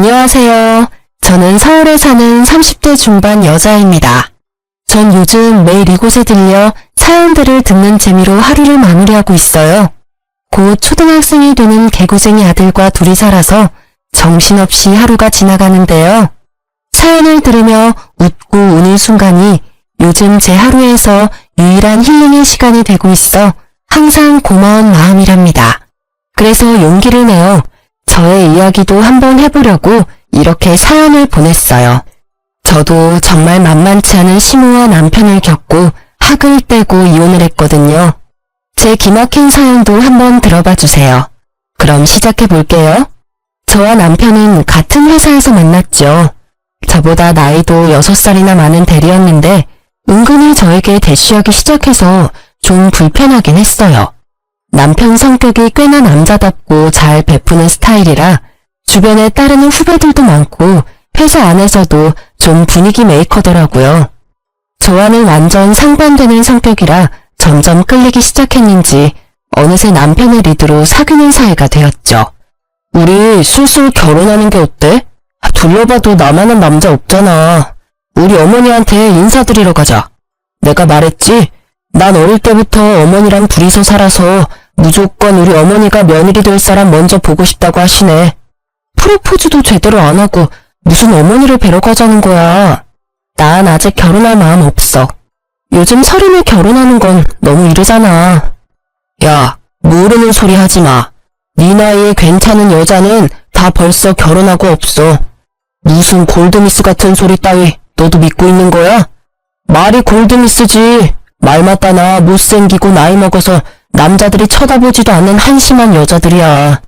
안녕하세요. 저는 서울에 사는 30대 중반 여자입니다. 전 요즘 매일 이곳에 들려 사연들을 듣는 재미로 하루를 마무리하고 있어요. 곧 초등학생이 되는 개구쟁이 아들과 둘이 살아서 정신없이 하루가 지나가는데요. 사연을 들으며 웃고 우는 순간이 요즘 제 하루에서 유일한 힐링의 시간이 되고 있어 항상 고마운 마음이랍니다. 그래서 용기를 내어 저의 이야기도 한번 해보려고 이렇게 사연을 보냈어요. 저도 정말 만만치 않은 시무와 남편을 겪고 학을 떼고 이혼을 했거든요. 제 기막힌 사연도 한번 들어봐 주세요. 그럼 시작해 볼게요. 저와 남편은 같은 회사에서 만났죠. 저보다 나이도 6살이나 많은 대리였는데 은근히 저에게 대쉬하기 시작해서 좀 불편하긴 했어요. 남편 성격이 꽤나 남자답고 잘 베푸는 스타일이라 주변에 따르는 후배들도 많고 회사 안에서도 좀 분위기 메이커더라고요. 저와는 완전 상반되는 성격이라 점점 끌리기 시작했는지 어느새 남편의 리드로 사귀는 사이가 되었죠. 우리 술술 결혼하는 게 어때? 둘러봐도 나만한 남자 없잖아. 우리 어머니한테 인사드리러 가자. 내가 말했지? 난 어릴 때부터 어머니랑 둘이서 살아서 무조건 우리 어머니가 며느리 될 사람 먼저 보고 싶다고 하시네. 프로포즈도 제대로 안 하고 무슨 어머니를 뵈러 가자는 거야. 난 아직 결혼할 마음 없어. 요즘 30에 결혼하는 건 너무 이르잖아. 야, 모르는 소리 하지 마. 네 나이에 괜찮은 여자는 다 벌써 결혼하고 없어. 무슨 골드미스 같은 소리 따위 너도 믿고 있는 거야? 말이 골드미스지. 말 맞다나 못생기고 나이 먹어서 남자들이 쳐다보지도 않는 한심한 여자들이야.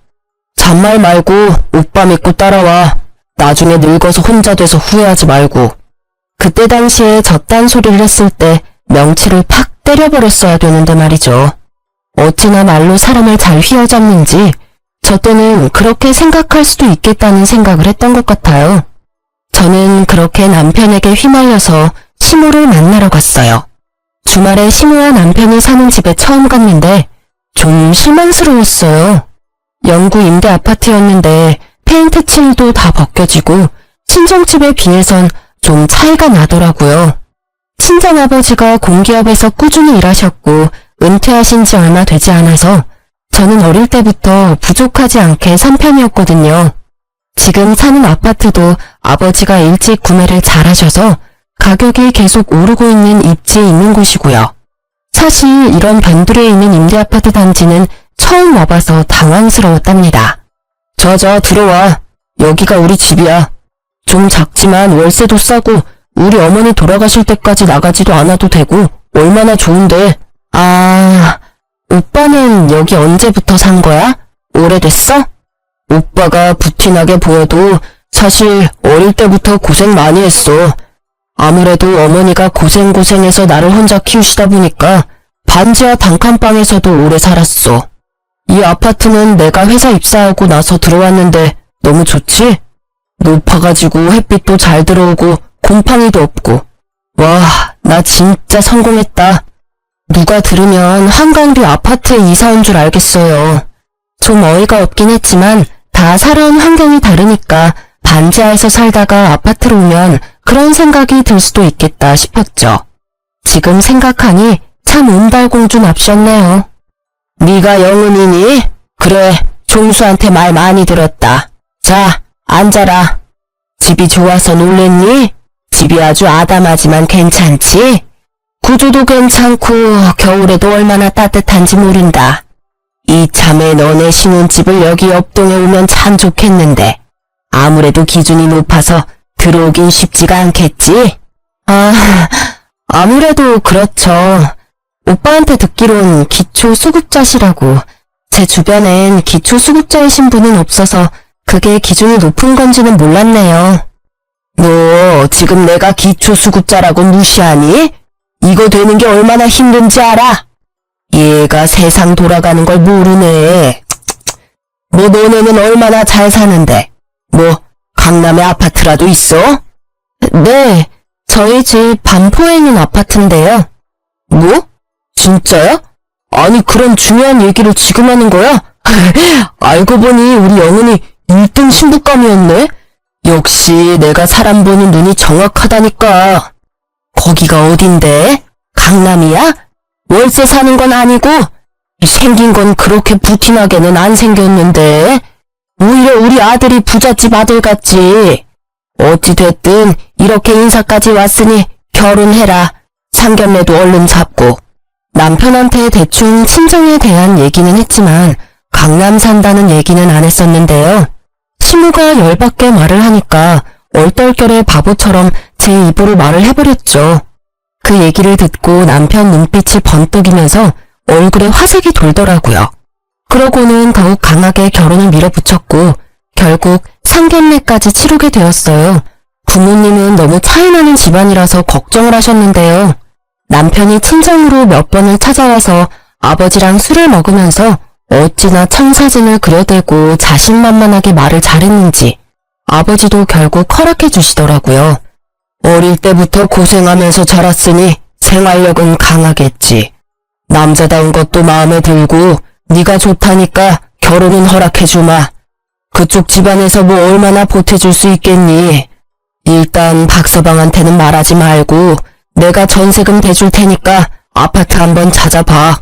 잔말 말고 오빠 믿고 따라와. 나중에 늙어서 혼자 돼서 후회하지 말고. 그때 당시에 저딴 소리를 했을 때 명치를 팍 때려버렸어야 되는데 말이죠. 어찌나 말로 사람을 잘 휘어잡는지 저 때는 그렇게 생각할 수도 있겠다는 생각을 했던 것 같아요. 저는 그렇게 남편에게 휘말려서 시모를 만나러 갔어요. 주말에 시모와 남편이 사는 집에 처음 갔는데 좀 실망스러웠어요. 영구 임대 아파트였는데 페인트 칠도 다 벗겨지고 친정집에 비해선 좀 차이가 나더라고요. 친정아버지가 공기업에서 꾸준히 일하셨고 은퇴하신 지 얼마 되지 않아서 저는 어릴 때부터 부족하지 않게 산 편이었거든요. 지금 사는 아파트도 아버지가 일찍 구매를 잘하셔서 가격이 계속 오르고 있는 입지에 있는 곳이고요. 사실 이런 변두리에 있는 임대아파트 단지는 처음 와봐서 당황스러웠답니다. 저 들어와. 여기가 우리 집이야. 좀 작지만 월세도 싸고 우리 어머니 돌아가실 때까지 나가지도 않아도 되고 얼마나 좋은데. 아, 오빠는 여기 언제부터 산 거야? 오래됐어? 오빠가 부티나게 보여도 사실 어릴 때부터 고생 많이 했어. 아무래도 어머니가 고생해서 나를 혼자 키우시다 보니까 반지하 단칸방에서도 오래 살았어. 이 아파트는 내가 회사 입사하고 나서 들어왔는데 너무 좋지? 높아가지고 햇빛도 잘 들어오고 곰팡이도 없고. 와, 나 진짜 성공했다. 누가 들으면 한강뷰 아파트에 이사 온 줄 알겠어요. 좀 어이가 없긴 했지만 다 살아온 환경이 다르니까 반지하에서 살다가 아파트로 오면 그런 생각이 들 수도 있겠다 싶었죠. 지금 생각하니 참 운달공주 납셨네요. 네가 영은이니? 그래, 종수한테 말 많이 들었다. 자, 앉아라. 집이 좋아서 놀랬니? 집이 아주 아담하지만 괜찮지? 구조도 괜찮고 겨울에도 얼마나 따뜻한지 모른다. 이참에 너네 신혼집을 여기 옆동에 오면 참 좋겠는데 아무래도 기준이 높아서 들어오긴 쉽지가 않겠지? 아무래도 그렇죠. 오빠한테 듣기론 기초수급자시라고. 제 주변엔 기초수급자이신 분은 없어서 그게 기준이 높은 건지는 몰랐네요. 너 지금 내가 기초수급자라고 무시하니? 이거 되는 게 얼마나 힘든지 알아? 얘가 세상 돌아가는 걸 모르네. 뭐 너네는 얼마나 잘 사는데? 뭐 강남에 아파트라도 있어? 네, 저희 집 반포에 있는 아파트인데요. 뭐? 진짜야? 아니 그런 중요한 얘기를 지금 하는 거야? 알고 보니 우리 영은이 1등 신부감이었네? 역시 내가 사람 보는 눈이 정확하다니까. 거기가 어딘데? 강남이야? 월세 사는 건 아니고? 생긴 건 그렇게 부티나게는 안 생겼는데? 오히려 우리 아들이 부잣집 아들 같지. 어찌됐든 이렇게 인사까지 왔으니 결혼해라. 상견례도 얼른 잡고. 남편한테 대충 친정에 대한 얘기는 했지만 강남 산다는 얘기는 안 했었는데요. 시무가 열받게 말을 하니까 얼떨결에 바보처럼 제 입으로 말을 해버렸죠. 그 얘기를 듣고 남편 눈빛이 번뜩이면서 얼굴에 화색이 돌더라고요. 그러고는 더욱 강하게 결혼을 밀어붙였고 결국 상견례까지 치르게 되었어요. 부모님은 너무 차이나는 집안이라서 걱정을 하셨는데요. 남편이 친정으로 몇 번을 찾아와서 아버지랑 술을 먹으면서 어찌나 청사진을 그려대고 자신만만하게 말을 잘했는지 아버지도 결국 허락해 주시더라고요. 어릴 때부터 고생하면서 자랐으니 생활력은 강하겠지. 남자다운 것도 마음에 들고 네가 좋다니까 결혼은 허락해주마. 그쪽 집안에서 뭐 얼마나 보태줄 수 있겠니. 일단 박서방한테는 말하지 말고 내가 전세금 대줄 테니까 아파트 한번 찾아봐.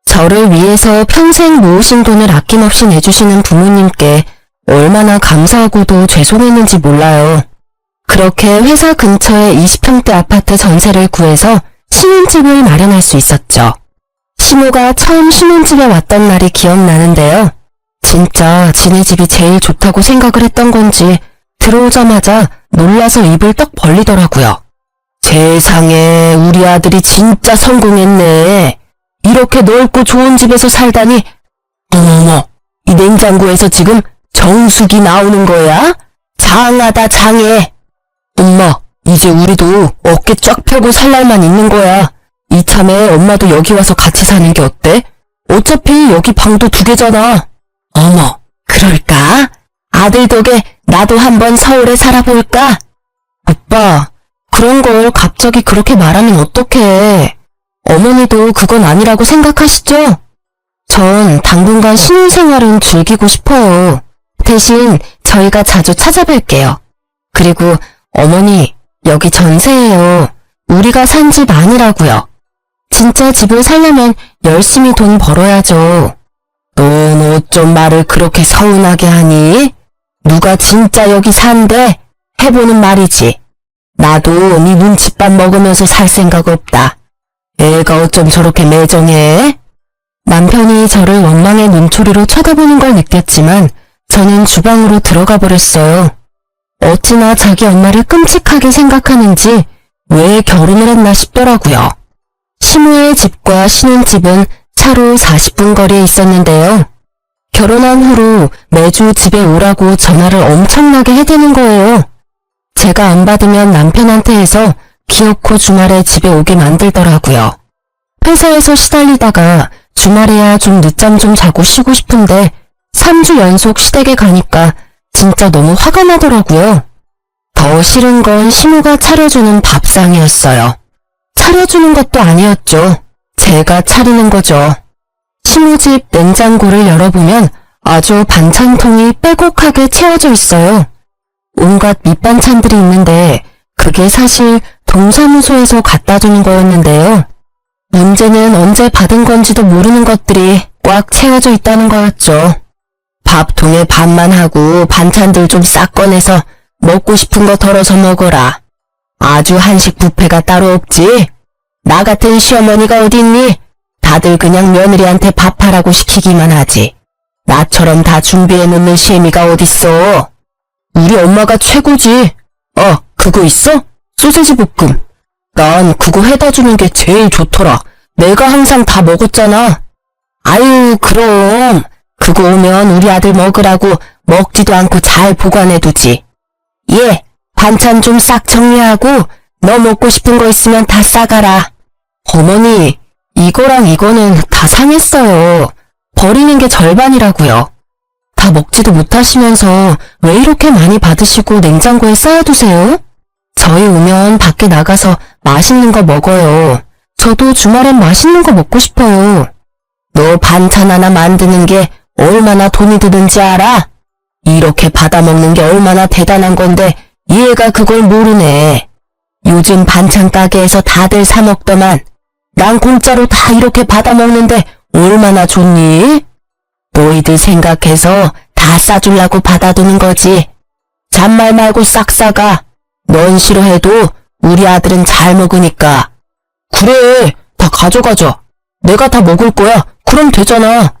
저를 위해서 평생 모으신 돈을 아낌없이 내주시는 부모님께 얼마나 감사하고도 죄송했는지 몰라요. 그렇게 회사 근처에 20평대 아파트 전세를 구해서 신혼집을 마련할 수 있었죠. 시모가 처음 신혼집에 왔던 날이 기억나는데요. 진짜 지네 집이 제일 좋다고 생각을 했던 건지 들어오자마자 놀라서 입을 떡 벌리더라고요. 세상에 우리 아들이 진짜 성공했네. 이렇게 넓고 좋은 집에서 살다니. 어머머, 이 냉장고에서 지금 정수기 나오는 거야? 장하다 장해. 엄마, 이제 우리도 어깨 쫙 펴고 살 날만 있는 거야. 이참에 엄마도 여기 와서 같이 사는 게 어때? 어차피 여기 방도 2개잖아. 어머, 그럴까? 아들 덕에 나도 한번 서울에 살아볼까? 오빠, 그런 걸 갑자기 그렇게 말하면 어떡해. 어머니도 그건 아니라고 생각하시죠? 전 당분간 신혼생활은 즐기고 싶어요. 대신 저희가 자주 찾아뵐게요. 그리고 어머니, 여기 전세예요. 우리가 산 집 아니라고요. 진짜 집을 살려면 열심히 돈 벌어야죠. 넌 어쩜 말을 그렇게 서운하게 하니? 누가 진짜 여기 산대? 해보는 말이지. 나도 네 눈칫밥 먹으면서 살 생각 없다. 애가 어쩜 저렇게 매정해? 남편이 저를 원망의 눈초리로 쳐다보는 걸 느꼈지만 저는 주방으로 들어가 버렸어요. 어찌나 자기 엄마를 끔찍하게 생각하는지 왜 결혼을 했나 싶더라고요. 시무의 집과 신혼집은 차로 40분 거리에 있었는데요. 결혼한 후로 매주 집에 오라고 전화를 엄청나게 해대는 거예요. 제가 안 받으면 남편한테 해서 기어코 주말에 집에 오게 만들더라고요. 회사에서 시달리다가 주말에야 좀 늦잠 좀 자고 쉬고 싶은데 3주 연속 시댁에 가니까 진짜 너무 화가 나더라고요. 더 싫은 건 시무가 차려주는 밥상이었어요. 차려주는 것도 아니었죠. 제가 차리는 거죠. 시무집 냉장고를 열어보면 아주 반찬통이 빼곡하게 채워져 있어요. 온갖 밑반찬들이 있는데 그게 사실 동사무소에서 갖다 주는 거였는데요. 문제는 언제 받은 건지도 모르는 것들이 꽉 채워져 있다는 거였죠. 밥통에 밥만 하고 반찬들 좀 싹 꺼내서 먹고 싶은 거 덜어서 먹어라. 아주 한식 뷔페가 따로 없지. 나 같은 시어머니가 어딨니? 다들 그냥 며느리한테 밥하라고 시키기만 하지. 나처럼 다 준비해놓는 시애미가 어딨어. 우리 엄마가 최고지. 그거 있어? 소세지 볶음. 난 그거 해다 주는 게 제일 좋더라. 내가 항상 다 먹었잖아. 아유, 그럼. 그거 오면 우리 아들 먹으라고 먹지도 않고 잘 보관해두지. 예, 반찬 좀 싹 정리하고 너 먹고 싶은 거 있으면 다 싸가라. 어머니, 이거랑 이거는 다 상했어요. 버리는 게 절반이라고요. 다 먹지도 못하시면서 왜 이렇게 많이 받으시고 냉장고에 쌓아두세요? 저희 오면 밖에 나가서 맛있는 거 먹어요. 저도 주말엔 맛있는 거 먹고 싶어요. 너 반찬 하나 만드는 게 얼마나 돈이 드는지 알아? 이렇게 받아먹는 게 얼마나 대단한 건데 얘가 그걸 모르네. 요즘 반찬 가게에서 다들 사 먹더만 난 공짜로 다 이렇게 받아먹는데 얼마나 좋니? 너희들 생각해서 다 싸주려고 받아두는 거지. 잔말 말고 싹 싸가. 넌 싫어해도 우리 아들은 잘 먹으니까. 그래, 다 가져가자. 내가 다 먹을 거야. 그럼 되잖아.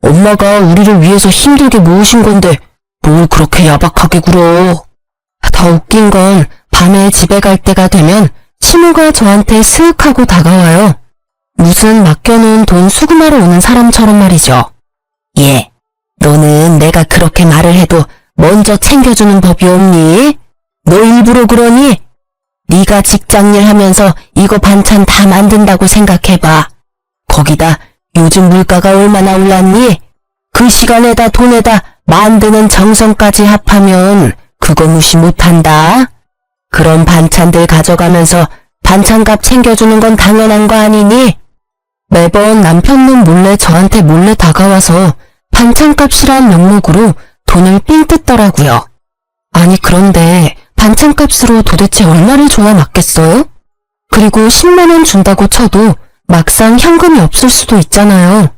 엄마가 우리를 위해서 힘들게 모으신 건데 뭘 그렇게 야박하게 굴어. 더 웃긴 건 밤에 집에 갈 때가 되면 신우가 저한테 스윽 하고 다가와요. 무슨 맡겨놓은 돈 수금하러 오는 사람처럼 말이죠. 예, 너는 내가 그렇게 말을 해도 먼저 챙겨주는 법이 없니? 너 일부러 그러니? 네가 직장일 하면서 이거 반찬 다 만든다고 생각해봐. 거기다 요즘 물가가 얼마나 올랐니? 그 시간에다 돈에다 만드는 정성까지 합하면 그거 무시 못한다. 그런 반찬들 가져가면서 반찬값 챙겨주는 건 당연한 거 아니니? 매번 남편은 몰래 저한테 몰래 다가와서 반찬값이란 명목으로 돈을 삥 뜯더라고요. 아니 그런데 반찬값으로 도대체 얼마를 줘야 맞겠어요? 그리고 10만 원 준다고 쳐도 막상 현금이 없을 수도 있잖아요.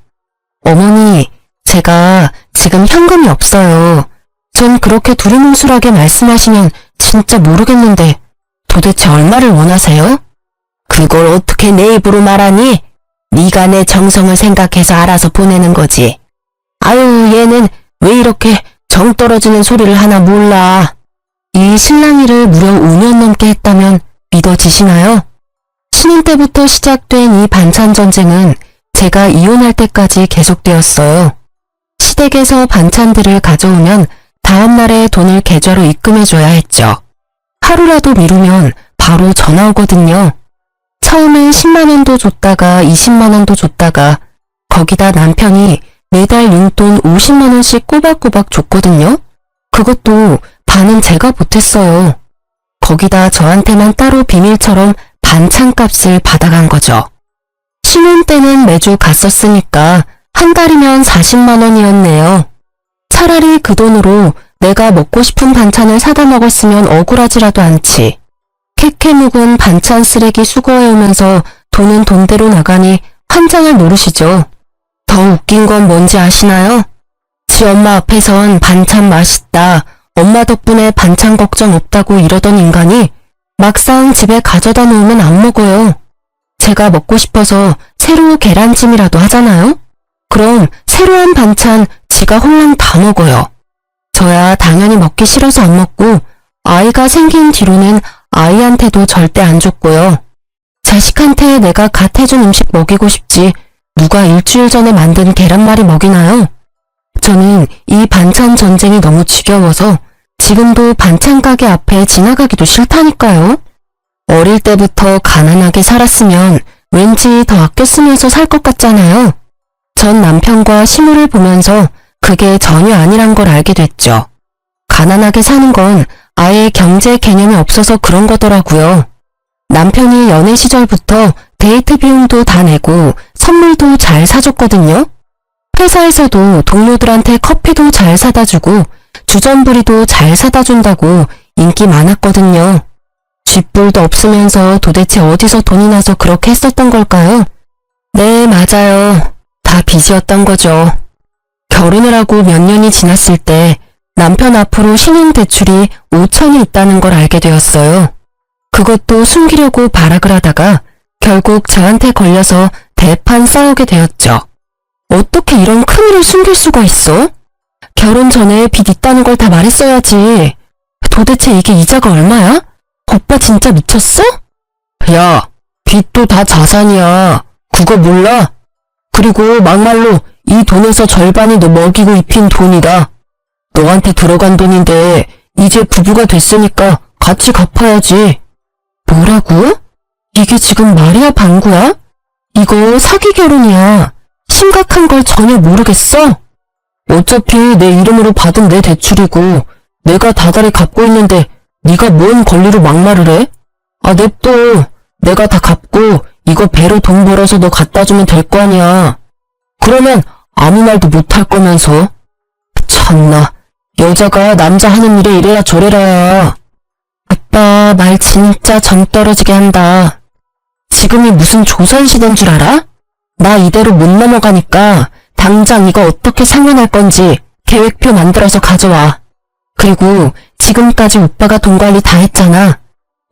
어머니, 제가 지금 현금이 없어요. 전 그렇게 두리뭉술하게 말씀하시면 진짜 모르겠는데 도대체 얼마를 원하세요? 그걸 어떻게 내 입으로 말하니? 네가 내 정성을 생각해서 알아서 보내는 거지. 아유, 얘는 왜 이렇게 정 떨어지는 소리를 하나 몰라. 이 신랑이를 무려 5년 넘게 했다면 믿어지시나요? 신혼 때부터 시작된 이 반찬 전쟁은 제가 이혼할 때까지 계속되었어요. 시댁에서 반찬들을 가져오면 다음날에 돈을 계좌로 입금해줘야 했죠. 하루라도 미루면 바로 전화 오거든요. 처음엔 10만 원도 줬다가 20만 원도 줬다가 거기다 남편이 매달 용돈 50만 원씩 꼬박꼬박 줬거든요. 그것도 반은 제가 보탰어요. 거기다 저한테만 따로 비밀처럼 반찬값을 받아간 거죠. 신혼 때는 매주 갔었으니까 한 달이면 40만 원이었네요. 차라리 그 돈으로 내가 먹고 싶은 반찬을 사다 먹었으면 억울하지라도 않지. 캐캐 묵은 반찬 쓰레기 수거해오면서 돈은 돈대로 나가니 환장을 노르시죠. 더 웃긴 건 뭔지 아시나요? 지 엄마 앞에선 반찬 맛있다, 엄마 덕분에 반찬 걱정 없다고 이러던 인간이 막상 집에 가져다 놓으면 안 먹어요. 제가 먹고 싶어서 새로 계란찜이라도 하잖아요? 그럼 새로운 반찬 지가 홀랑 다 먹어요. 저야 당연히 먹기 싫어서 안 먹고 아이가 생긴 뒤로는 아이한테도 절대 안 줬고요. 자식한테 내가 갓 해준 음식 먹이고 싶지 누가 일주일 전에 만든 계란말이 먹이나요? 저는 이 반찬 전쟁이 너무 지겨워서 지금도 반찬 가게 앞에 지나가기도 싫다니까요. 어릴 때부터 가난하게 살았으면 왠지 더 아껴 쓰면서 살 것 같잖아요. 전 남편과 시무를 보면서 그게 전혀 아니란 걸 알게 됐죠. 가난하게 사는 건 아예 경제 개념이 없어서 그런 거더라고요. 남편이 연애 시절부터 데이트 비용도 다 내고 선물도 잘 사줬거든요. 회사에서도 동료들한테 커피도 잘 사다 주고 주전부리도 잘 사다 준다고 인기 많았거든요. 쥐뿔도 없으면서 도대체 어디서 돈이 나서 그렇게 했었던 걸까요? 네, 맞아요. 다 빚이었던 거죠. 결혼을 하고 몇 년이 지났을 때 남편 앞으로 신용대출이 5천이 있다는 걸 알게 되었어요. 그것도 숨기려고 발악을 하다가 결국 저한테 걸려서 대판 싸우게 되었죠. 어떻게 이런 큰일을 숨길 수가 있어? 결혼 전에 빚 있다는 걸 다 말했어야지. 도대체 이게 이자가 얼마야? 오빠 진짜 미쳤어? 야, 빚도 다 자산이야. 그거 몰라? 그리고 막말로 이 돈에서 절반이 너 먹이고 입힌 돈이다. 너한테 들어간 돈인데 이제 부부가 됐으니까 같이 갚아야지. 뭐라고? 이게 지금 말이야 방구야? 이거 사기 결혼이야. 심각한 걸 전혀 모르겠어? 어차피 내 이름으로 받은 내 대출이고 내가 다달이 갚고 있는데 네가 뭔 권리로 막말을 해? 아, 냅둬. 내가 다 갚고 이거 배로 돈 벌어서 너 갖다 주면 될 거 아니야. 그러면 아무 말도 못 할 거면서. 참나, 여자가 남자 하는 일에 이래라 저래라. 아빠 말 진짜 정 떨어지게 한다. 지금이 무슨 조선시대인 줄 알아? 나 이대로 못 넘어가니까 당장 이거 어떻게 상환할 건지 계획표 만들어서 가져와. 그리고 지금까지 오빠가 돈 관리 다 했잖아.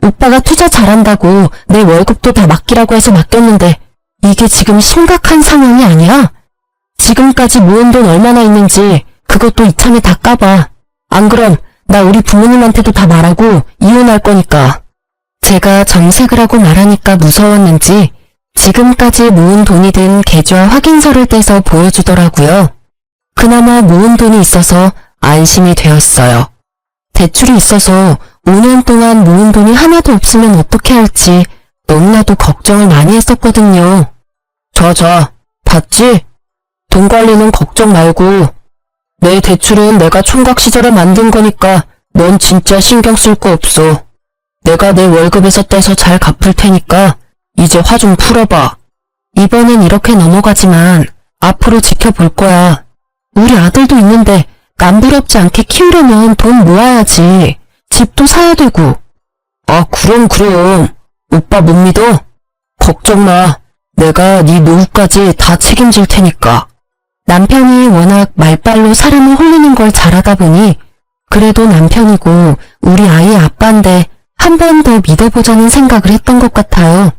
오빠가 투자 잘한다고 내 월급도 다 맡기라고 해서 맡겼는데 이게 지금 심각한 상황이 아니야? 지금까지 모은 돈 얼마나 있는지 그것도 이참에 다 까봐. 안 그럼 나 우리 부모님한테도 다 말하고 이혼할 거니까. 제가 정색을 하고 말하니까 무서웠는지 지금까지 모은 돈이 든 계좌 확인서를 떼서 보여주더라고요. 그나마 모은 돈이 있어서 안심이 되었어요. 대출이 있어서 5년 동안 모은 돈이 하나도 없으면 어떻게 할지 너무나도 걱정을 많이 했었거든요. 자, 봤지? 돈 관리는 걱정 말고 내 대출은 내가 총각 시절에 만든 거니까 넌 진짜 신경 쓸 거 없어. 내가 내 월급에서 떼서 잘 갚을 테니까 이제 화 좀 풀어봐. 이번엔 이렇게 넘어가지만 앞으로 지켜볼 거야. 우리 아들도 있는데 남부럽지 않게 키우려면 돈 모아야지. 집도 사야 되고. 아, 그럼. 오빠 못 믿어? 걱정 마. 내가 네 노후까지 다 책임질 테니까. 남편이 워낙 말빨로 사람을 홀리는 걸 잘하다 보니 그래도 남편이고 우리 아이의 아빠인데 한 번 더 믿어보자는 생각을 했던 것 같아요.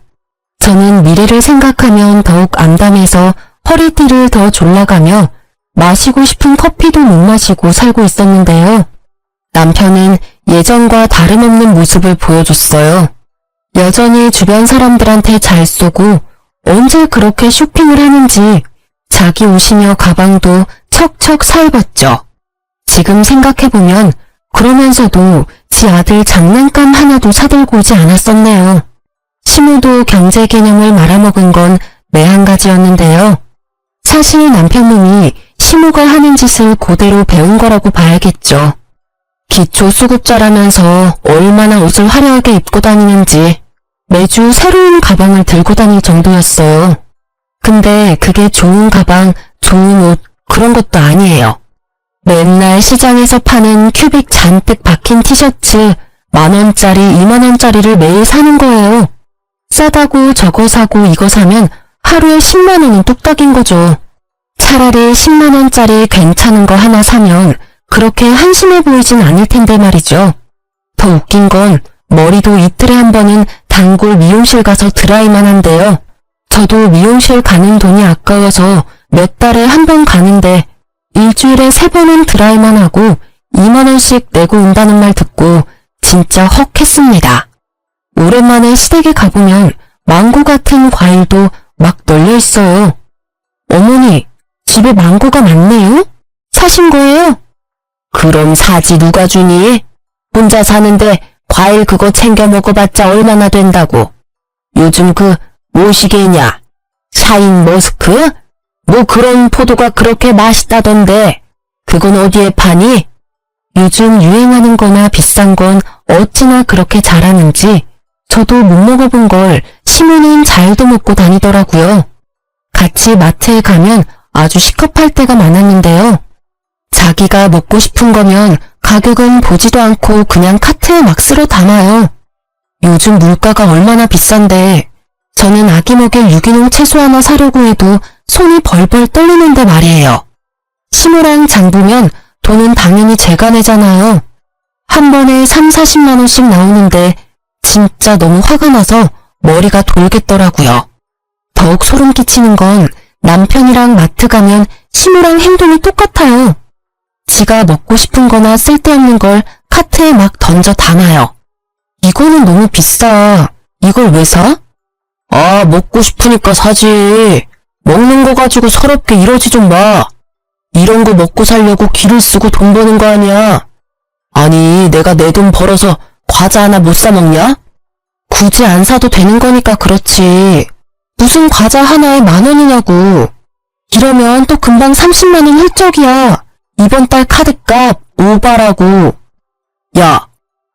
저는 미래를 생각하면 더욱 암담해서 허리띠를 더 졸라가며 마시고 싶은 커피도 못 마시고 살고 있었는데요. 남편은 예전과 다름없는 모습을 보여줬어요. 여전히 주변 사람들한테 잘 쏘고 언제 그렇게 쇼핑을 하는지 자기 옷이며 가방도 척척 사입었죠. 지금 생각해보면 그러면서도 지 아들 장난감 하나도 사들고 오지 않았었네요. 시모도 경제 개념을 말아먹은 건 매한 가지였는데요. 사실 남편놈이 시모가 하는 짓을 그대로 배운 거라고 봐야겠죠. 기초 수급자라면서 얼마나 옷을 화려하게 입고 다니는지 매주 새로운 가방을 들고 다닐 정도였어요. 근데 그게 좋은 가방, 좋은 옷 그런 것도 아니에요. 맨날 시장에서 파는 큐빅 잔뜩 박힌 티셔츠 10,000원짜리, 20,000원짜리를 매일 사는 거예요. 싸다고 저거 사고 이거 사면 하루에 10만 원은 뚝딱인 거죠. 차라리 10만 원짜리 괜찮은 거 하나 사면 그렇게 한심해 보이진 않을 텐데 말이죠. 더 웃긴 건 머리도 이틀에 한 번은 단골 미용실 가서 드라이만 한대요. 저도 미용실 가는 돈이 아까워서 몇 달에 한 번 가는데 일주일에 3번은 드라이만 하고 2만 원씩 내고 온다는 말 듣고 진짜 헉 했습니다. 오랜만에 시댁에 가보면 망고 같은 과일도 막 널려 있어요. 어머니, 집에 망고가 많네요? 사신 거예요? 그럼 사지 누가 주니? 혼자 사는데 과일 그거 챙겨 먹어봤자 얼마나 된다고. 요즘 뭐 시계냐? 샤인 머스크? 뭐 그런 포도가 그렇게 맛있다던데 그건 어디에 파니? 요즘 유행하는 거나 비싼 건 어찌나 그렇게 잘하는지 저도 못 먹어본 걸 시모는 잘도 먹고 다니더라고요. 같이 마트에 가면 아주 시급할 때가 많았는데요. 자기가 먹고 싶은 거면 가격은 보지도 않고 그냥 카트에 막 쓸어 담아요. 요즘 물가가 얼마나 비싼데 저는 아기 먹일 유기농 채소 하나 사려고 해도 손이 벌벌 떨리는데 말이에요. 시모랑 장 보면 돈은 당연히 제가 내잖아요. 한 번에 3, 40만 원씩 나오는데 진짜 너무 화가 나서 머리가 돌겠더라고요. 더욱 소름 끼치는 건 남편이랑 마트 가면 시모랑 행동이 똑같아요. 지가 먹고 싶은 거나 쓸데없는 걸 카트에 막 던져 담아요. 이거는 너무 비싸. 이걸 왜 사? 아, 먹고 싶으니까 사지. 먹는 거 가지고 서럽게 이러지 좀 마. 이런 거 먹고 살려고 기를 쓰고 돈 버는 거 아니야. 아니, 내가 내 돈 벌어서 과자 하나 못 사 먹냐? 굳이 안 사도 되는 거니까 그렇지. 무슨 과자 하나에 10,000원이냐고. 이러면 또 금방 30만 원 훌쩍이야. 이번 달 카드값 오바라고. 야,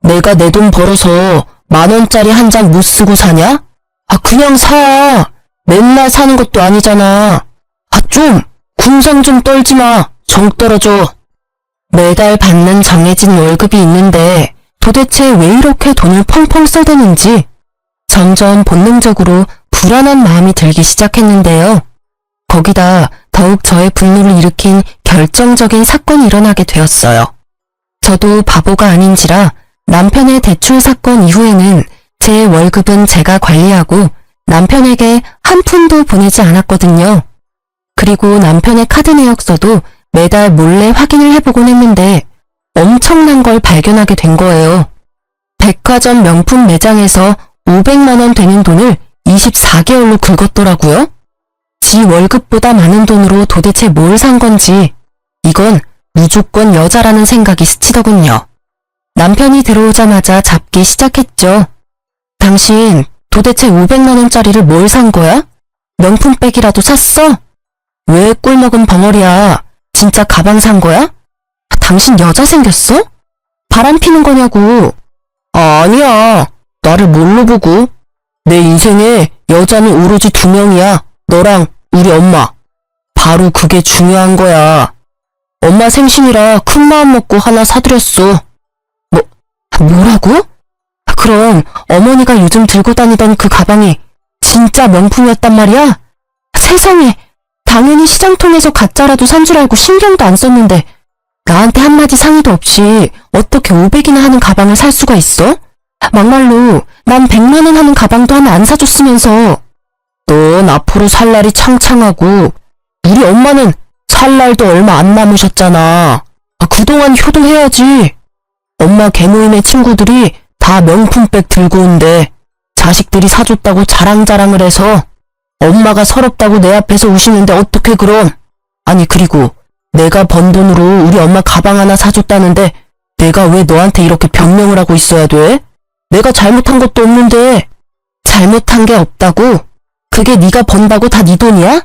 내가 내 돈 벌어서 10,000원짜리 한 장 못 쓰고 사냐? 아, 그냥 사. 맨날 사는 것도 아니잖아. 아, 좀 궁상 좀 떨지 마. 정 떨어져. 매달 받는 정해진 월급이 있는데 도대체 왜 이렇게 돈을 펑펑 써대는지 점점 본능적으로 불안한 마음이 들기 시작했는데요. 거기다 더욱 저의 분노를 일으킨 결정적인 사건이 일어나게 되었어요. 저도 바보가 아닌지라 남편의 대출 사건 이후에는 제 월급은 제가 관리하고 남편에게 한 푼도 보내지 않았거든요. 그리고 남편의 카드 내역서도 매달 몰래 확인을 해보곤 했는데 엄청난 걸 발견하게 된 거예요. 백화점 명품 매장에서 500만 원 되는 돈을 24개월로 긁었더라고요. 지 월급보다 많은 돈으로 도대체 뭘 산 건지 이건 무조건 여자라는 생각이 스치더군요. 남편이 들어오자마자 잡기 시작했죠. 당신 도대체 500만 원짜리를 뭘 산 거야? 명품백이라도 샀어? 왜 꿀먹은 벙어리야? 진짜 가방 산 거야? 당신 여자 생겼어? 바람 피는 거냐고. 아니야. 나를 뭘로 보고? 내 인생에 여자는 오로지 2명이야. 너랑 우리 엄마. 바로 그게 중요한 거야. 엄마 생신이라 큰 마음 먹고 하나 사드렸어. 뭐라고? 그럼 어머니가 요즘 들고 다니던 그 가방이 진짜 명품이었단 말이야? 세상에, 당연히 시장통에서 가짜라도 산 줄 알고 신경도 안 썼는데 나한테 한마디 상의도 없이 어떻게 500이나 하는 가방을 살 수가 있어? 막말로 난 100만 원 하는 가방도 하나 안 사줬으면서. 넌 앞으로 살 날이 창창하고 우리 엄마는 살 날도 얼마 안 남으셨잖아. 그동안 효도해야지. 엄마 개모임의 친구들이 다 명품백 들고 온대. 자식들이 사줬다고 자랑자랑을 해서 엄마가 서럽다고 내 앞에서 우시는데 어떡해 그럼. 아니 그리고 내가 번 돈으로 우리 엄마 가방 하나 사줬다는데 내가 왜 너한테 이렇게 변명을 하고 있어야 돼? 내가 잘못한 것도 없는데. 잘못한 게 없다고? 그게 네가 번다고 다 네 돈이야?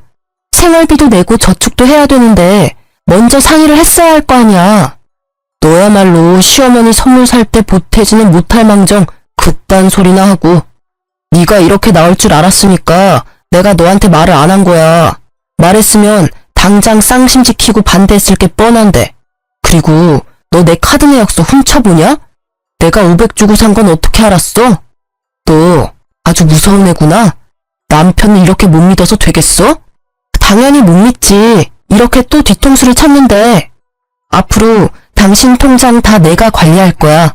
생활비도 내고 저축도 해야 되는데 먼저 상의를 했어야 할 거 아니야. 너야말로 시어머니 선물 살 때 보태지는 못할 망정 그딴 소리나 하고. 네가 이렇게 나올 줄 알았으니까 내가 너한테 말을 안 한 거야. 말했으면 당장 쌍심 지키고 반대했을 게 뻔한데. 그리고 너 내 카드 내역서 훔쳐보냐? 내가 500 주고 산 건 어떻게 알았어? 너 아주 무서운 애구나. 남편을 이렇게 못 믿어서 되겠어? 당연히 못 믿지. 이렇게 또 뒤통수를 쳤는데. 앞으로 당신 통장 다 내가 관리할 거야.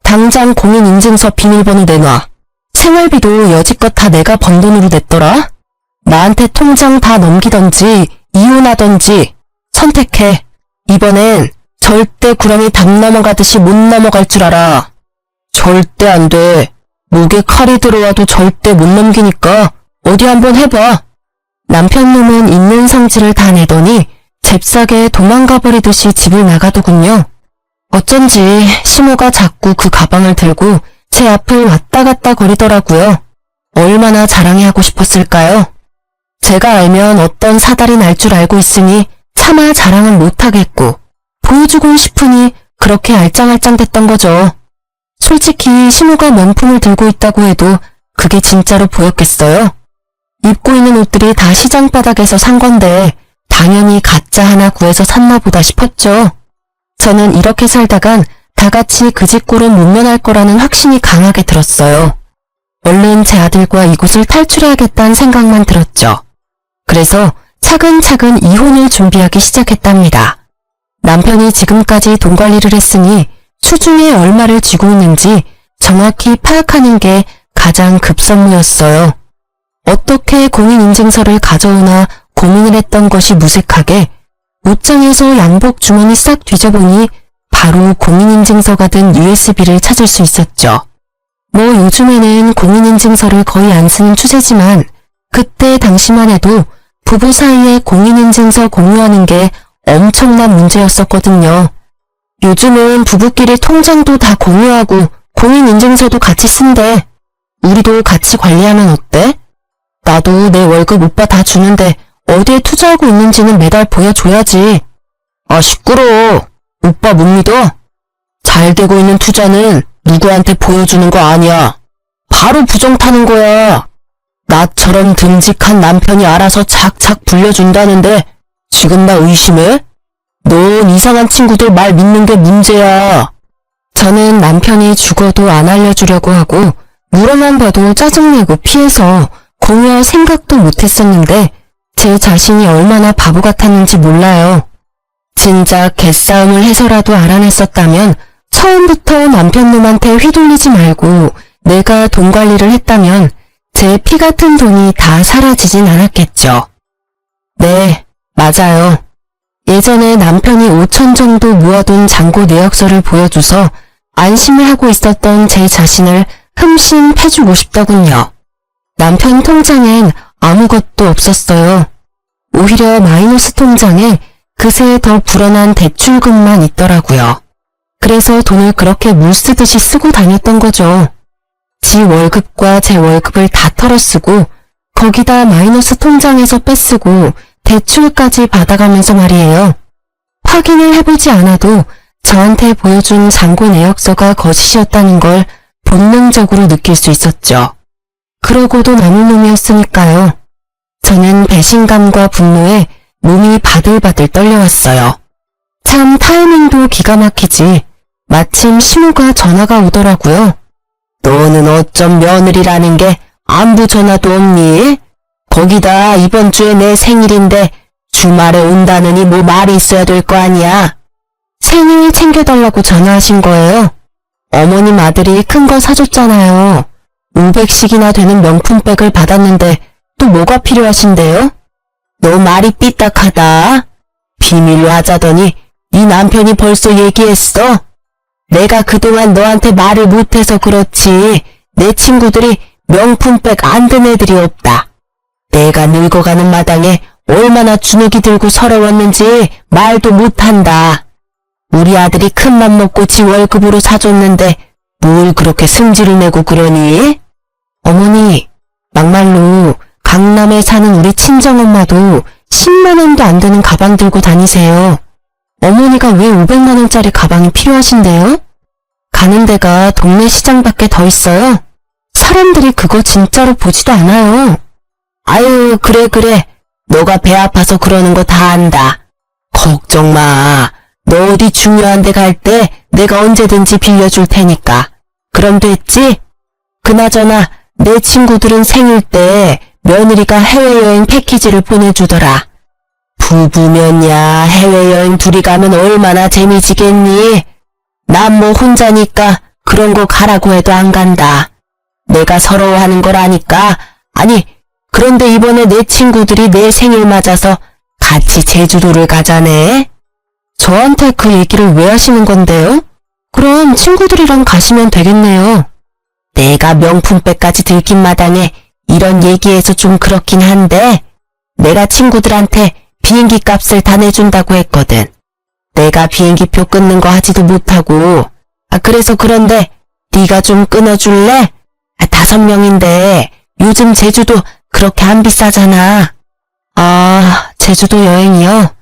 당장 공인인증서 비밀번호 내놔. 생활비도 여지껏 다 내가 번 돈으로 냈더라. 나한테 통장 다 넘기던지 이혼하던지 선택해. 이번엔 절대 구렁이 담 넘어가듯이 못 넘어갈 줄 알아. 절대 안 돼. 목에 칼이 들어와도 절대 못 넘기니까 어디 한번 해봐. 남편 놈은 있는 성질을 다 내더니 잽싸게 도망가 버리듯이 집을 나가더군요. 어쩐지 시모가 자꾸 그 가방을 들고 제 앞을 왔다 갔다 거리더라고요. 얼마나 자랑해하고 싶었을까요? 제가 알면 어떤 사달이 날 줄 알고 있으니 차마 자랑은 못하겠고 보여주고 싶으니 그렇게 알짱알짱 됐던 거죠. 솔직히 시모가 명품을 들고 있다고 해도 그게 진짜로 보였겠어요? 입고 있는 옷들이 다 시장 바닥에서 산 건데 당연히 가짜 하나 구해서 샀나 보다 싶었죠. 저는 이렇게 살다간 다 같이 그 집꼴은 못 면할 거라는 확신이 강하게 들었어요. 얼른 제 아들과 이곳을 탈출해야겠다는 생각만 들었죠. 그래서 차근차근 이혼을 준비하기 시작했답니다. 남편이 지금까지 돈 관리를 했으니 수중에 얼마를 쥐고 있는지 정확히 파악하는 게 가장 급선무였어요. 어떻게 공인인증서를 가져오나 고민을 했던 것이 무색하게 옷장에서 양복 주머니 싹 뒤져보니 바로 공인인증서가 든 USB를 찾을 수 있었죠. 뭐 요즘에는 공인인증서를 거의 안 쓰는 추세지만 그때 당시만 해도 부부 사이에 공인인증서 공유하는 게 엄청난 문제였었거든요. 요즘은 부부끼리 통장도 다 공유하고 공인인증서도 같이 쓴대. 우리도 같이 관리하면 어때? 나도 내 월급 오빠 다 주는데 어디에 투자하고 있는지는 매달 보여줘야지. 아 시끄러워. 오빠 못 믿어? 잘 되고 있는 투자는 누구한테 보여주는 거 아니야. 바로 부정 타는 거야. 나처럼 듬직한 남편이 알아서 착착 불려준다는데 지금 나 의심해? 넌 이상한 친구들 말 믿는 게 문제야. 저는 남편이 죽어도 안 알려주려고 하고 물어만 봐도 짜증내고 피해서 공유할 생각도 못했었는데 제 자신이 얼마나 바보 같았는지 몰라요. 진작 개싸움을 해서라도 알아냈었다면 처음부터 남편 놈한테 휘둘리지 말고 내가 돈 관리를 했다면 제 피 같은 돈이 다 사라지진 않았겠죠. 네, 맞아요. 예전에 남편이 5천 정도 모아둔 잔고 내역서를 보여줘서 안심을 하고 있었던 제 자신을 흠씬 패주고 싶더군요. 남편 통장엔 아무것도 없었어요. 오히려 마이너스 통장에 그새 더 불어난 대출금만 있더라고요. 그래서 돈을 그렇게 물쓰듯이 쓰고 다녔던 거죠. 지 월급과 제 월급을 다 털어쓰고 거기다 마이너스 통장에서 빼쓰고 대출까지 받아가면서 말이에요. 확인을 해보지 않아도 저한테 보여준 잔고 내역서가 거짓이었다는 걸 본능적으로 느낄 수 있었죠. 그러고도 남은 놈이었으니까요. 저는 배신감과 분노에 몸이 바들바들 떨려왔어요. 참 타이밍도 기가 막히지. 마침 시무가 전화가 오더라고요. 너는 어쩜 며느리라는 게 안부 전화도 없니? 거기다 이번 주에 내 생일인데 주말에 온다느니 뭐 말이 있어야 될 거 아니야. 생일 챙겨달라고 전화하신 거예요. 어머님 아들이 큰 거 사줬잖아요. 500씩이나 되는 명품백을 받았는데 또 뭐가 필요하신데요? 너 말이 삐딱하다. 비밀로 하자더니 네 남편이 벌써 얘기했어. 내가 그동안 너한테 말을 못해서 그렇지 내 친구들이 명품백 안 든 애들이 없다. 내가 늙어가는 마당에 얼마나 주눅이 들고 서러웠는지 말도 못한다. 우리 아들이 큰맘 먹고 지 월급으로 사줬는데 뭘 그렇게 승질을 내고 그러니? 어머니, 막말로 강남에 사는 우리 친정엄마도 10만 원도 안 되는 가방 들고 다니세요. 어머니가 왜 500만 원짜리 가방이 필요하신데요? 가는 데가 동네 시장밖에 더 있어요. 사람들이 그거 진짜로 보지도 않아요. 아유, 그래. 너가 배 아파서 그러는 거 다 안다. 걱정 마. 너 어디 중요한 데 갈 때 내가 언제든지 빌려줄 테니까. 그럼 됐지? 그나저나 내 친구들은 생일 때 며느리가 해외여행 패키지를 보내주더라. 부부면야 해외여행 둘이 가면 얼마나 재미지겠니? 난 뭐 혼자니까 그런 거 가라고 해도 안 간다. 내가 서러워하는 걸 아니까. 아니, 그런데 이번에 내 친구들이 내 생일 맞아서 같이 제주도를 가자네. 저한테 그 얘기를 왜 하시는 건데요? 그럼 친구들이랑 가시면 되겠네요. 내가 명품백까지 들킨 마당에 이런 얘기해서 좀 그렇긴 한데 내가 친구들한테 비행기 값을 다 내준다고 했거든. 내가 비행기표 끊는 거 하지도 못하고. 그래서 그런데 네가 좀 끊어줄래? 5명인데 요즘 제주도 그렇게 안 비싸잖아. 아, 제주도 여행이요?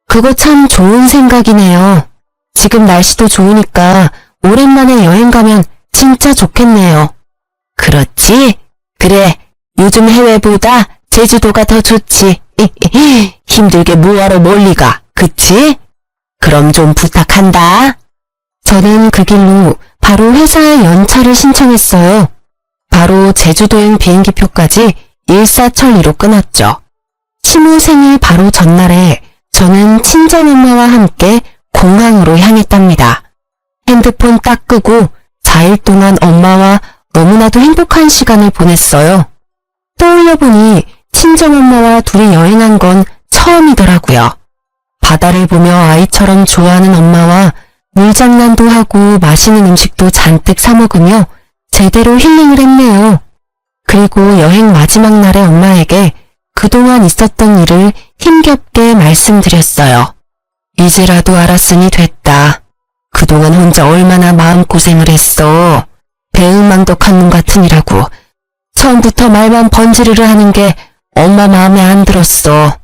그거 참 좋은 생각이네요. 지금 날씨도 좋으니까 오랜만에 여행 가면 진짜 좋겠네요. 그렇지? 그래, 요즘 해외보다 제주도가 더 좋지. 힘들게 뭐하러 멀리 가, 그치? 그럼 좀 부탁한다. 저는 그 길로 바로 회사에 연차를 신청했어요. 바로 제주도행 비행기표까지 일사천리로 끊었죠. 시무 생일 바로 전날에 저는 친정엄마와 함께 공항으로 향했답니다. 핸드폰 딱 끄고 4일 동안 엄마와 너무나도 행복한 시간을 보냈어요. 떠올려보니 친정엄마와 둘이 여행한 건 처음이더라고요. 바다를 보며 아이처럼 좋아하는 엄마와 물장난도 하고 맛있는 음식도 잔뜩 사 먹으며 제대로 힐링을 했네요. 그리고 여행 마지막 날에 엄마에게 그동안 있었던 일을 힘겹게 말씀드렸어요. 이제라도 알았으니 됐다. 그동안 혼자 얼마나 마음고생을 했어. 배은망덕한 놈 같으니라고. 처음부터 말만 번지르르 하는 게 엄마 마음에 안 들었어.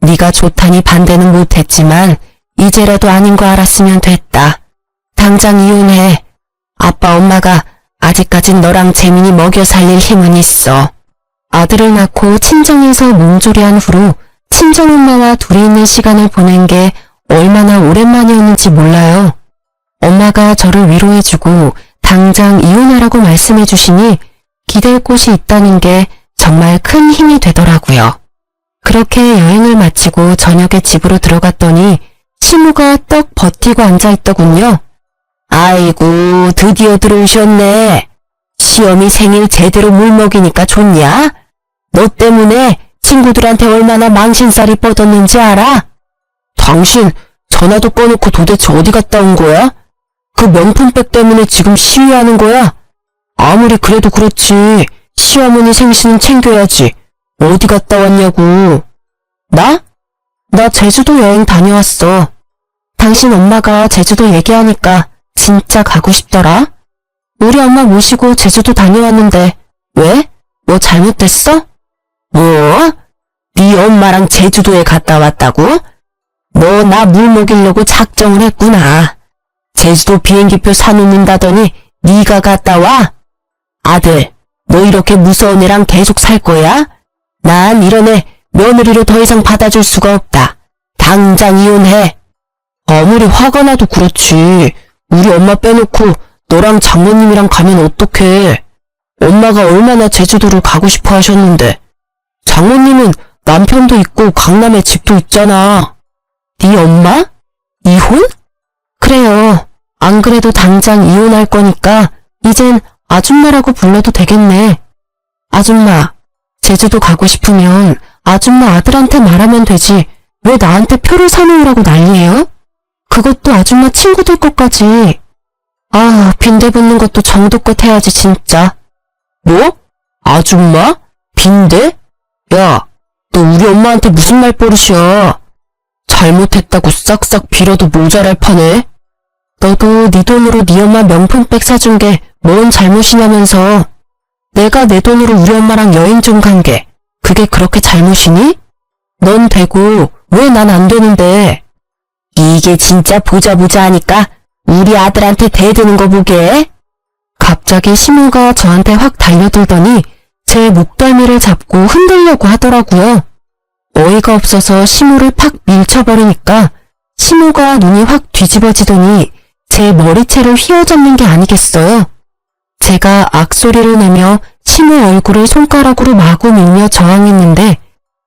네가 좋다니 반대는 못했지만 이제라도 아닌 거 알았으면 됐다. 당장 이혼해. 아빠 엄마가 아직까진 너랑 재민이 먹여 살릴 힘은 있어. 아들을 낳고 친정에서 몸조리한 후로 친정엄마와 둘이 있는 시간을 보낸 게 얼마나 오랜만이었는지 몰라요. 엄마가 저를 위로해주고 당장 이혼하라고 말씀해주시니 기댈 곳이 있다는 게 정말 큰 힘이 되더라고요. 그렇게 여행을 마치고 저녁에 집으로 들어갔더니 시모가 떡 버티고 앉아있더군요. 아이고, 드디어 들어오셨네. 시험이 생일 제대로 물 먹이니까 좋냐? 너 때문에 친구들한테 얼마나 망신살이 뻗었는지 알아? 당신 전화도 꺼놓고 도대체 어디 갔다 온 거야? 그 명품백 때문에 지금 시위하는 거야? 아무리 그래도 그렇지. 시어머니 생신은 챙겨야지. 어디 갔다 왔냐고. 나? 나 제주도 여행 다녀왔어. 당신 엄마가 제주도 얘기하니까 진짜 가고 싶더라. 우리 엄마 모시고 제주도 다녀왔는데 왜? 뭐 잘못됐어? 뭐? 네 엄마랑 제주도에 갔다 왔다고? 너 나 물 먹이려고 작정을 했구나. 제주도 비행기표 사놓는다더니 네가 갔다 와? 아들, 너 이렇게 무서운 애랑 계속 살 거야? 난 이런 애 며느리로 더 이상 받아줄 수가 없다. 당장 이혼해. 아무리 화가 나도 그렇지. 우리 엄마 빼놓고 너랑 장모님이랑 가면 어떡해. 엄마가 얼마나 제주도를 가고 싶어 하셨는데. 장모님은 남편도 있고 강남에 집도 있잖아. 네 엄마? 이혼? 그래요. 안 그래도 당장 이혼할 거니까 이젠 아줌마라고 불러도 되겠네. 아줌마, 제주도 가고 싶으면 아줌마 아들한테 말하면 되지. 왜 나한테 표를 사놓으라고 난리예요? 그것도 아줌마 친구들 것까지. 아, 빈대 붙는 것도 정도껏 해야지 진짜. 뭐? 아줌마? 빈대? 야, 너 우리 엄마한테 무슨 말버릇이야. 잘못했다고 싹싹 빌어도 모자랄 판에. 너도 네 돈으로 네 엄마 명품백 사준 게 뭔 잘못이냐면서. 내가 내 돈으로 우리 엄마랑 여행 좀 간 게 그게 그렇게 잘못이니? 넌 되고 왜 난 안 되는데. 이게 진짜 보자 하니까 우리 아들한테 대드는 거 보게. 갑자기 시모가 저한테 확 달려들더니 제 목덜미를 잡고 흔들려고 하더라고요. 어이가 없어서 시모를 팍 밀쳐버리니까 시모가 눈이 확 뒤집어지더니 제 머리채를 휘어잡는 게 아니겠어요. 제가 악소리를 내며 시모 얼굴을 손가락으로 마구 밀며 저항했는데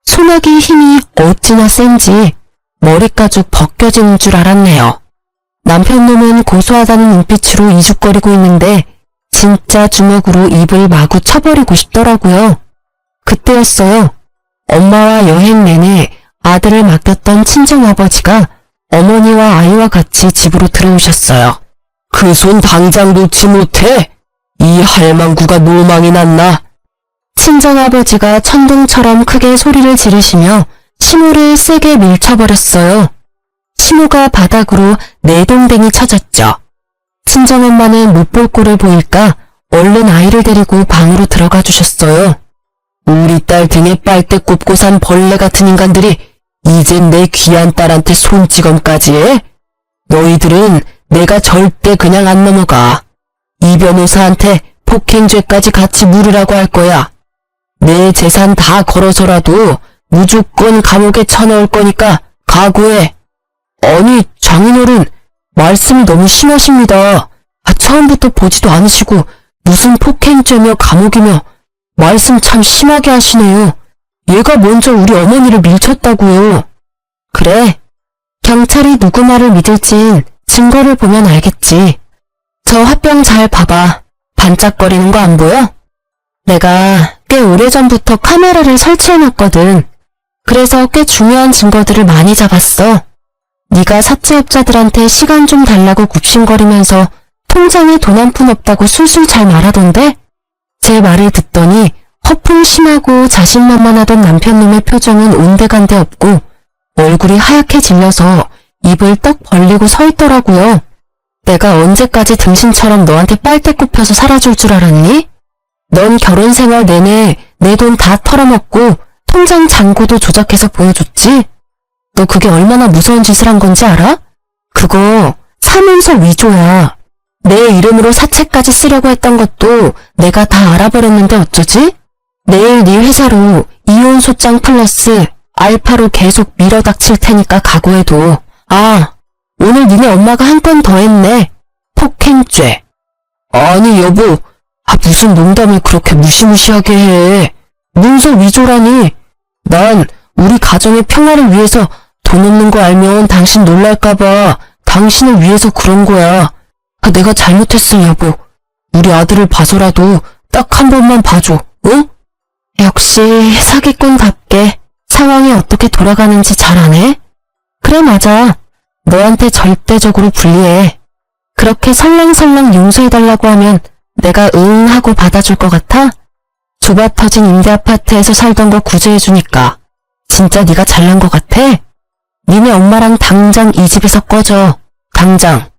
소나기 힘이 어찌나 센지 머리가죽 벗겨지는 줄 알았네요. 남편놈은 고소하다는 눈빛으로 이죽거리고 있는데 진짜 주먹으로 입을 마구 쳐버리고 싶더라고요. 그때였어요. 엄마와 여행 내내 아들을 맡겼던 친정아버지가 어머니와 아이와 같이 집으로 들어오셨어요. 그 손 당장 놓지 못해. 이 할망구가 노망이 났나? 친정아버지가 천둥처럼 크게 소리를 지르시며 시모를 세게 밀쳐버렸어요. 시모가 바닥으로 내동댕이 쳐졌죠. 친정엄마는 못 볼 꼴을 보일까 얼른 아이를 데리고 방으로 들어가 주셨어요. 우리 딸 등에 빨대 꼽고 산 벌레 같은 인간들이 이젠 내 귀한 딸한테 손찌검까지 해? 너희들은 내가 절대 그냥 안 넘어가. 이 변호사한테 폭행죄까지 같이 물으라고 할 거야. 내 재산 다 걸어서라도 무조건 감옥에 쳐넣을 거니까 각오해. 아니, 장인어른, 말씀이 너무 심하십니다. 처음부터 보지도 않으시고 무슨 폭행죄며 감옥이며 말씀 참 심하게 하시네요. 얘가 먼저 우리 어머니를 밀쳤다고요. 그래, 경찰이 누구 말을 믿을진 증거를 보면 알겠지. 저 화병 잘 봐봐. 반짝거리는 거 안 보여? 내가 꽤 오래전부터 카메라를 설치해놨거든. 그래서 꽤 중요한 증거들을 많이 잡았어. 네가 사채업자들한테 시간 좀 달라고 굽신거리면서 통장에 돈 한 푼 없다고 술술 잘 말하던데? 제 말을 듣더니 허풍심하고 자신만만하던 남편놈의 표정은 온데간데 없고 얼굴이 하얗게 질려서 입을 떡 벌리고 서 있더라고요. 내가 언제까지 등신처럼 너한테 빨대 꼽혀서 살아줄 줄 알았니? 넌 결혼 생활 내내 내 돈 다 털어먹고 통장 잔고도 조작해서 보여줬지? 너 그게 얼마나 무서운 짓을 한 건지 알아? 그거 사문서 위조야. 내 이름으로 사채까지 쓰려고 했던 것도 내가 다 알아버렸는데 어쩌지? 내일 네 회사로 이혼 소장 플러스 알파로 계속 밀어닥칠 테니까 각오해둬. 오늘 니네 엄마가 한 건 더 했네. 폭행죄. 아니 여보, 무슨 농담을 그렇게 무시무시하게 해. 문서 위조라니. 난 우리 가정의 평화를 위해서 돈 없는 거 알면 당신 놀랄까봐 당신을 위해서 그런 거야. 내가 잘못했어 여보. 우리 아들을 봐서라도 딱 한 번만 봐줘, 응? 역시 사기꾼답게 상황이 어떻게 돌아가는지 잘 아네? 그래 맞아. 너한테 절대적으로 불리해. 그렇게 설렁설렁 용서해달라고 하면 내가 응 하고 받아줄 것 같아? 좁아터진 임대아파트에서 살던 거 구제해주니까 진짜 네가 잘난 것 같아? 니네 엄마랑 당장 이 집에서 꺼져. 당장.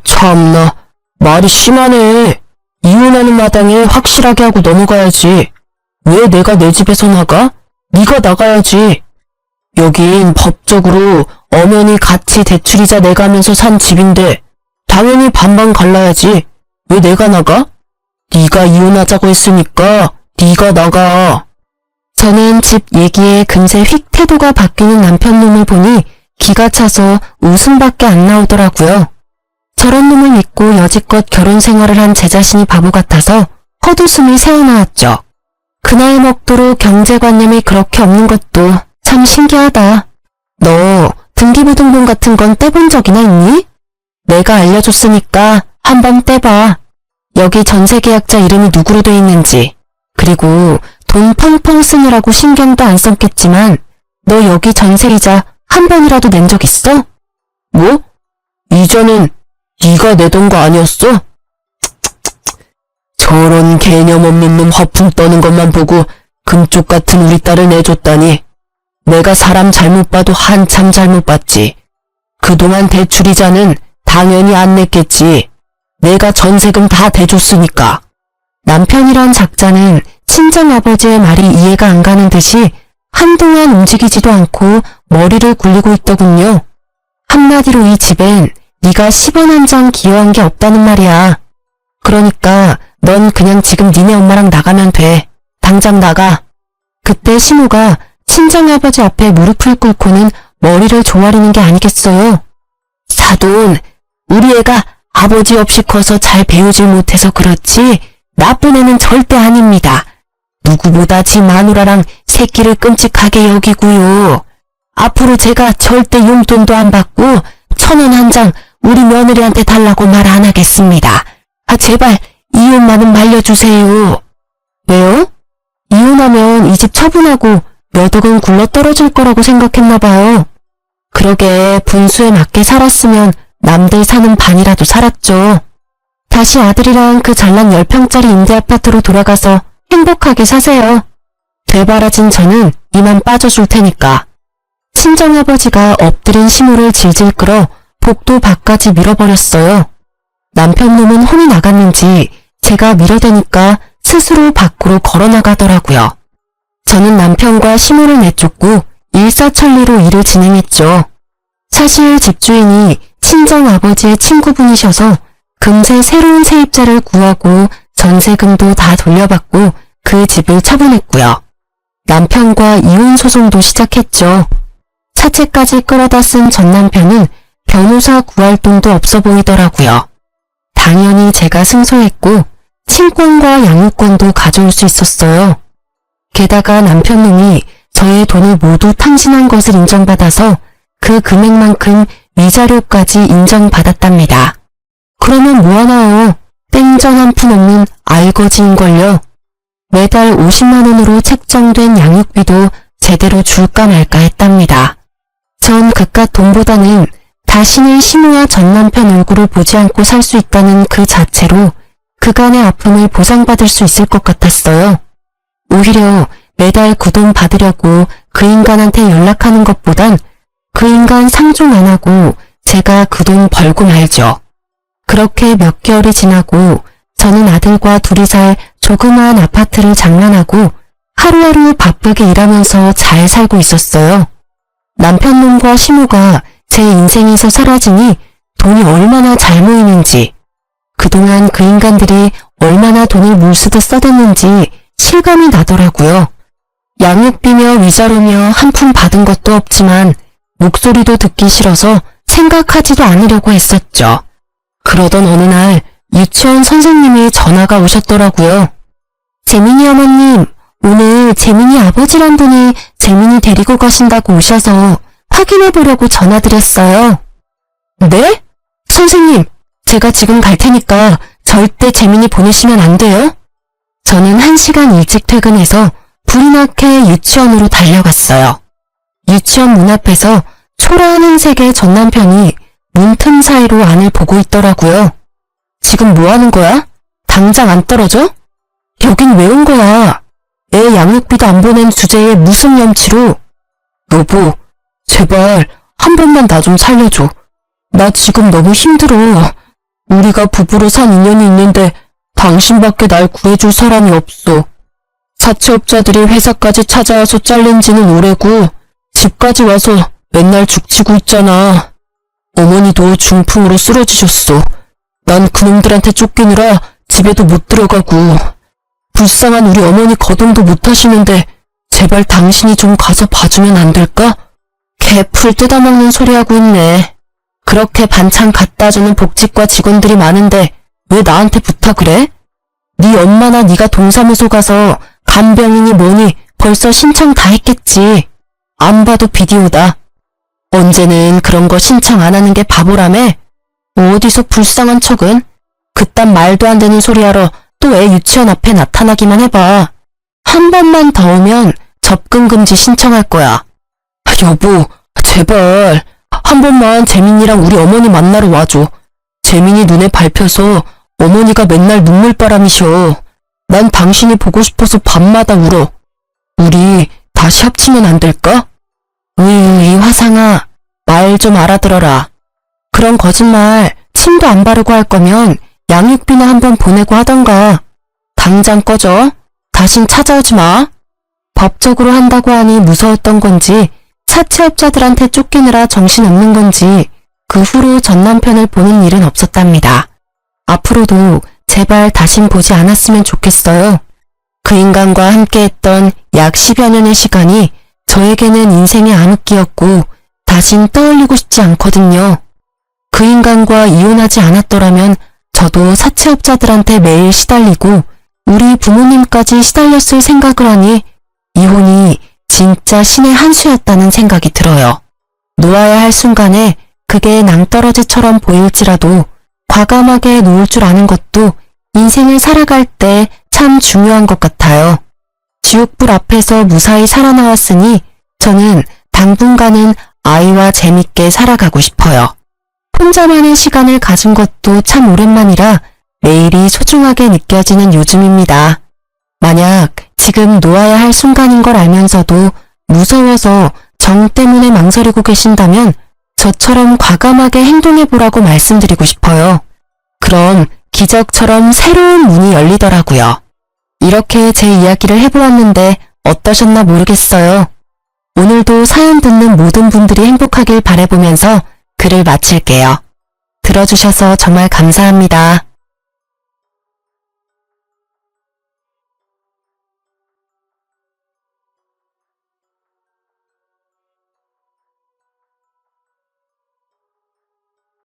참나, 말이 심하네. 이혼하는 마당에 확실하게 하고 넘어가야지. 왜 내가 내 집에서 나가? 네가 나가야지. 여긴 법적으로 엄연히 같이 대출이자 내가면서 산 집인데 당연히 반반 갈라야지. 왜 내가 나가? 네가 이혼하자고 했으니까 네가 나가. 저는 집 얘기에 금세 휙 태도가 바뀌는 남편 놈을 보니 기가 차서 웃음밖에 안 나오더라고요. 저런 놈을 믿고 여지껏 결혼 생활을 한 제 자신이 바보 같아서 헛웃음이 새어나왔죠. 그 나이 먹도록 경제관념이 그렇게 없는 것도 참 신기하다. 너 등기부등본 같은 건 떼본 적이나 있니? 내가 알려줬으니까 한번 떼봐. 여기 전세계약자 이름이 누구로 돼 있는지. 그리고 돈 펑펑 쓰느라고 신경도 안 썼겠지만 너 여기 전세이자 한 번이라도 낸 적 있어? 뭐? 이자는 네가 내던 거 아니었어? 저런 개념 없는 놈 허풍 떠는 것만 보고 금쪽 같은 우리 딸을 내줬다니. 내가 사람 잘못 봐도 한참 잘못 봤지. 그동안 대출이자는 당연히 안 냈겠지. 내가 전세금 다 대줬으니까. 남편이란 작자는 친정아버지의 말이 이해가 안 가는 듯이 한동안 움직이지도 않고 머리를 굴리고 있더군요. 한마디로 이 집엔 네가 10원 한 장 기여한 게 없다는 말이야. 그러니까 넌 그냥 지금 니네 엄마랑 나가면 돼. 당장 나가. 그때 신우가 친정아버지 앞에 무릎을 꿇고는 머리를 조아리는 게 아니겠어요. 사돈, 우리 애가 아버지 없이 커서 잘 배우질 못해서 그렇지 나쁜 애는 절대 아닙니다. 누구보다 지 마누라랑 새끼를 끔찍하게 여기고요. 앞으로 제가 절대 용돈도 안 받고 1,000원 한 장 우리 며느리한테 달라고 말 안 하겠습니다. 제발 이혼만은 말려주세요. 왜요? 이혼하면 이 집 처분하고 몇 억은 굴러 떨어질 거라고 생각했나 봐요. 그러게 분수에 맞게 살았으면 남들 사는 반이라도 살았죠. 다시 아들이랑 그 잘난 10평짜리 임대아파트로 돌아가서 행복하게 사세요. 되바라진 저는 이만 빠져줄 테니까. 친정아버지가 엎드린 신호를 질질 끌어 복도 밖까지 밀어버렸어요. 남편 놈은 혼이 나갔는지 제가 밀어대니까 스스로 밖으로 걸어나가더라고요. 저는 남편과 신호를 내쫓고 일사천리로 일을 진행했죠. 사실 집주인이 친정아버지의 친구분이셔서 금세 새로운 세입자를 구하고 전세금도 다 돌려받고 그 집을 처분했고요. 남편과 이혼 소송도 시작했죠. 사채까지 끌어다 쓴 전 남편은 변호사 구할 돈도 없어 보이더라고요. 당연히 제가 승소했고 친권과 양육권도 가져올 수 있었어요. 게다가 남편놈이 저의 돈을 모두 탕진한 것을 인정받아서 그 금액만큼 위자료까지 인정받았답니다. 그러면 뭐하나요? 땡전 한 푼 없는 알거지인걸요. 매달 50만 원으로 책정된 양육비도 제대로 줄까 말까 했답니다. 전 그깟 돈보다는 다시는 신우와 전 남편 얼굴을 보지 않고 살 수 있다는 그 자체로 그간의 아픔을 보상받을 수 있을 것 같았어요. 오히려 매달 그 돈 받으려고 그 인간한테 연락하는 것보단 그 인간 상종 안 하고 제가 그 돈 벌고 말죠. 그렇게 몇 개월이 지나고 저는 아들과 둘이 살 조그마한 아파트를 장만하고 하루하루 바쁘게 일하면서 잘 살고 있었어요. 남편놈과 시모가 제 인생에서 사라지니 돈이 얼마나 잘 모이는지, 그동안 그 인간들이 얼마나 돈을 물쓰듯 써댔는지 실감이 나더라고요. 양육비며 위자료며 한 푼 받은 것도 없지만 목소리도 듣기 싫어서 생각하지도 않으려고 했었죠. 그러던 어느 날 유치원 선생님이 전화가 오셨더라고요. 재민이 어머님, 오늘 재민이 아버지란 분이 재민이 데리고 가신다고 오셔서 확인해 보려고 전화드렸어요. 네? 선생님, 제가 지금 갈 테니까 절대 재민이 보내시면 안 돼요? 저는 1시간 일찍 퇴근해서 불이 나게 유치원으로 달려갔어요. 유치원 문 앞에서 초라한 흰색의 전 남편이 문틈 사이로 안을 보고 있더라고요. 지금 뭐 하는 거야? 당장 안 떨어져? 여긴 왜 온 거야? 애 양육비도 안 보낸 주제에 무슨 염치로? 여보, 제발 한 번만 나 좀 살려줘. 나 지금 너무 힘들어. 우리가 부부로 산 인연이 있는데 당신밖에 날 구해줄 사람이 없어. 사채업자들이 회사까지 찾아와서 잘린 지는 오래고 집까지 와서 맨날 죽치고 있잖아. 어머니도 중풍으로 쓰러지셨어. 난 그놈들한테 쫓기느라 집에도 못 들어가고 불쌍한 우리 어머니 거동도 못 하시는데 제발 당신이 좀 가서 봐주면 안 될까? 개 풀 뜯어먹는 소리 하고 있네. 그렇게 반찬 갖다주는 복지과 직원들이 많은데 왜 나한테 부탁을 해? 네 엄마나 네가 동사무소 가서 간병인이 뭐니 벌써 신청 다 했겠지. 안 봐도 비디오다. 언제는 그런 거 신청 안 하는 게 바보라며? 어디서 불쌍한 척은? 그딴 말도 안 되는 소리 하러 또 애 유치원 앞에 나타나기만 해봐. 한 번만 더 오면 접근 금지 신청할 거야. 여보, 제발 한 번만 재민이랑 우리 어머니 만나러 와줘. 재민이 눈에 밟혀서 어머니가 맨날 눈물바람이셔. 난 당신이 보고 싶어서 밤마다 울어. 우리 다시 합치면 안 될까? 으이 화상아, 말 좀 알아들어라. 그런 거짓말 침도 안 바르고 할 거면 양육비나 한번 보내고 하던가. 당장 꺼져. 다신 찾아오지 마. 법적으로 한다고 하니 무서웠던 건지 사채업자들한테 쫓기느라 정신없는 건지 그 후로 전 남편을 보는 일은 없었답니다. 앞으로도 제발 다신 보지 않았으면 좋겠어요. 그 인간과 함께했던 약 10여 년의 시간이 저에게는 인생의 암흑기였고 다신 떠올리고 싶지 않거든요. 그 인간과 이혼하지 않았더라면 저도 사채업자들한테 매일 시달리고 우리 부모님까지 시달렸을 생각을 하니 이혼이 진짜 신의 한 수였다는 생각이 들어요. 놓아야 할 순간에 그게 낭떠러지처럼 보일지라도 과감하게 놓을 줄 아는 것도 인생을 살아갈 때 참 중요한 것 같아요. 지옥불 앞에서 무사히 살아나왔으니 저는 당분간은 아이와 재밌게 살아가고 싶어요. 혼자만의 시간을 가진 것도 참 오랜만이라 매일이 소중하게 느껴지는 요즘입니다. 만약 지금 놓아야 할 순간인 걸 알면서도 무서워서 정 때문에 망설이고 계신다면 저처럼 과감하게 행동해보라고 말씀드리고 싶어요. 그럼 기적처럼 새로운 문이 열리더라고요. 이렇게 제 이야기를 해보았는데 어떠셨나 모르겠어요. 오늘도 사연 듣는 모든 분들이 행복하길 바라보면서 글을 마칠게요. 들어주셔서 정말 감사합니다.